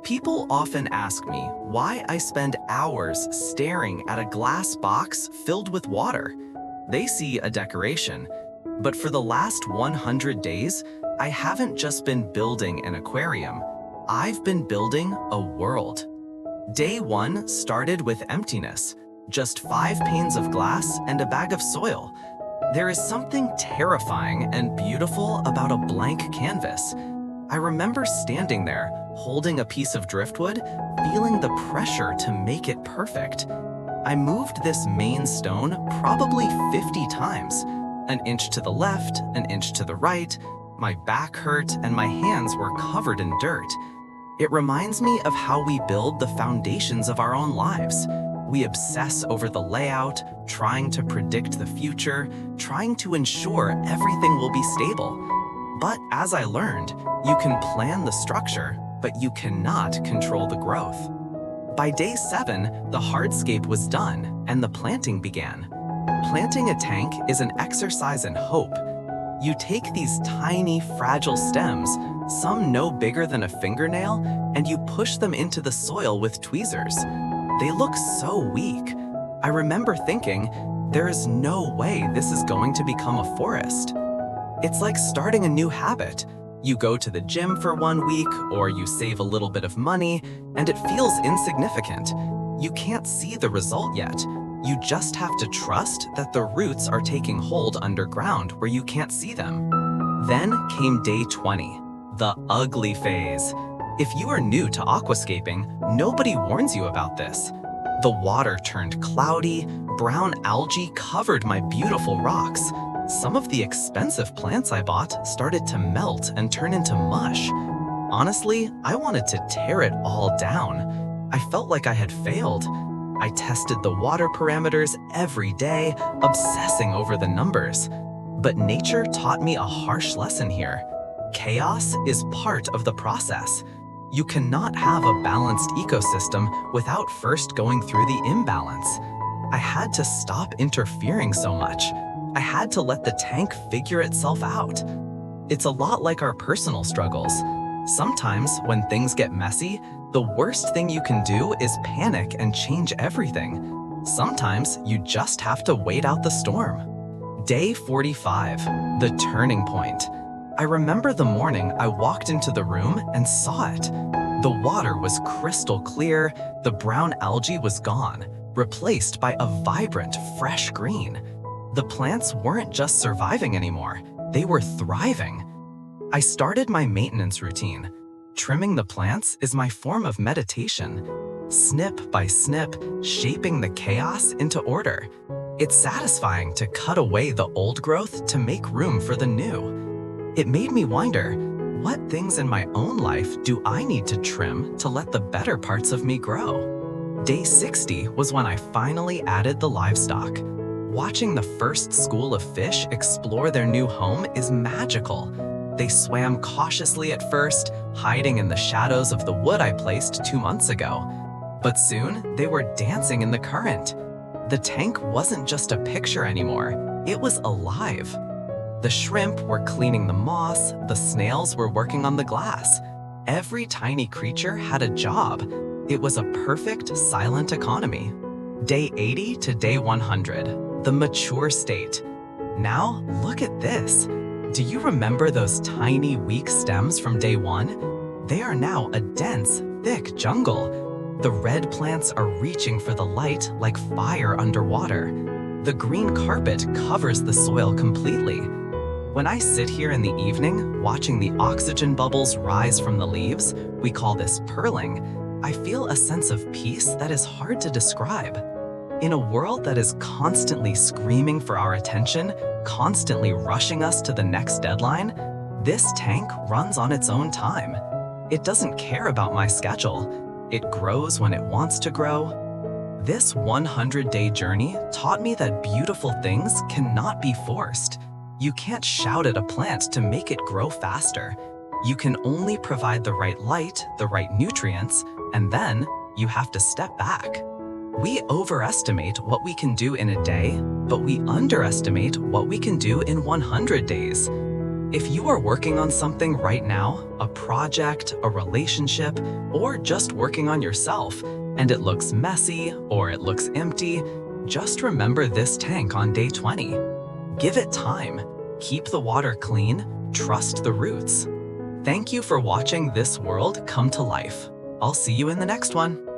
People often ask me why I spend hours staring at a glass box filled with water. They see a decoration, but for the last 100 days, I haven't just been building an aquarium. I've been building a world. Day 1 started with emptiness, just 5 panes of glass and a bag of soil. There is something terrifying and beautiful about a blank canvas. I remember standing there, holding a piece of driftwood, feeling the pressure to make it perfect. I moved this main stone probably 50 times, an inch to the left, an inch to the right. My back hurt and my hands were covered in dirt. It reminds me of how we build the foundations of our own lives. We obsess over the layout, trying to predict the future, trying to ensure everything will be stable. But as I learned, you can plan the structure, but you cannot control the growth. By day 7, the hardscape was done and the planting began. Planting a tank is an exercise in hope. You take these tiny, fragile stems, some no bigger than a fingernail, and you push them into the soil with tweezers. They look so weak. I remember thinking, there is no way this is going to become a forest. It's like starting a new habit. You go to the gym for 1 week, or you save a little bit of money, and it feels insignificant. You can't see the result yet. You just have to trust that the roots are taking hold underground where you can't see them. Then came day 20, the ugly phase. If you are new to aquascaping, nobody warns you about this. The water turned cloudy, brown algae covered my beautiful rocks. Some of the expensive plants I bought started to melt and turn into mush. Honestly, I wanted to tear it all down. I felt like I had failed. I tested the water parameters every day, obsessing over the numbers. But nature taught me a harsh lesson here. Chaos is part of the process. You cannot have a balanced ecosystem without first going through the imbalance. I had to stop interfering so much. I had to let the tank figure itself out. It's a lot like our personal struggles. Sometimes when things get messy, the worst thing you can do is panic and change everything. Sometimes you just have to wait out the storm. Day 45, the turning point. I remember the morning I walked into the room and saw it. The water was crystal clear, the brown algae was gone, replaced by a vibrant, fresh green. The plants weren't just surviving anymore, they were thriving. I started my maintenance routine. Trimming the plants is my form of meditation. Snip by snip, shaping the chaos into order. It's satisfying to cut away the old growth to make room for the new. It made me wonder, what things in my own life do I need to trim to let the better parts of me grow? Day 60 was when I finally added the livestock. Watching the first school of fish explore their new home is magical. They swam cautiously at first, hiding in the shadows of the wood I placed 2 months ago. But soon, they were dancing in the current. The tank wasn't just a picture anymore, it was alive. The shrimp were cleaning the moss, the snails were working on the glass. Every tiny creature had a job. It was a perfect, silent economy. Day 80 to day 100, the mature state. Now, look at this. Do you remember those tiny, weak stems from day 1? They are now a dense, thick jungle. The red plants are reaching for the light like fire underwater. The green carpet covers the soil completely. When I sit here in the evening, watching the oxygen bubbles rise from the leaves, we call this purling, I feel a sense of peace that is hard to describe. In a world that is constantly screaming for our attention, constantly rushing us to the next deadline, this tank runs on its own time. It doesn't care about my schedule. It grows when it wants to grow. This 100-day journey taught me that beautiful things cannot be forced. You can't shout at a plant to make it grow faster. You can only provide the right light, the right nutrients, and then you have to step back. We overestimate what we can do in a day, but we underestimate what we can do in 100 days. If you are working on something right now, a project, a relationship, or just working on yourself, and it looks messy or it looks empty, just remember this tank on day 20. Give it time. Keep the water clean. Trust the roots. Thank you for watching this world come to life. I'll see you in the next one.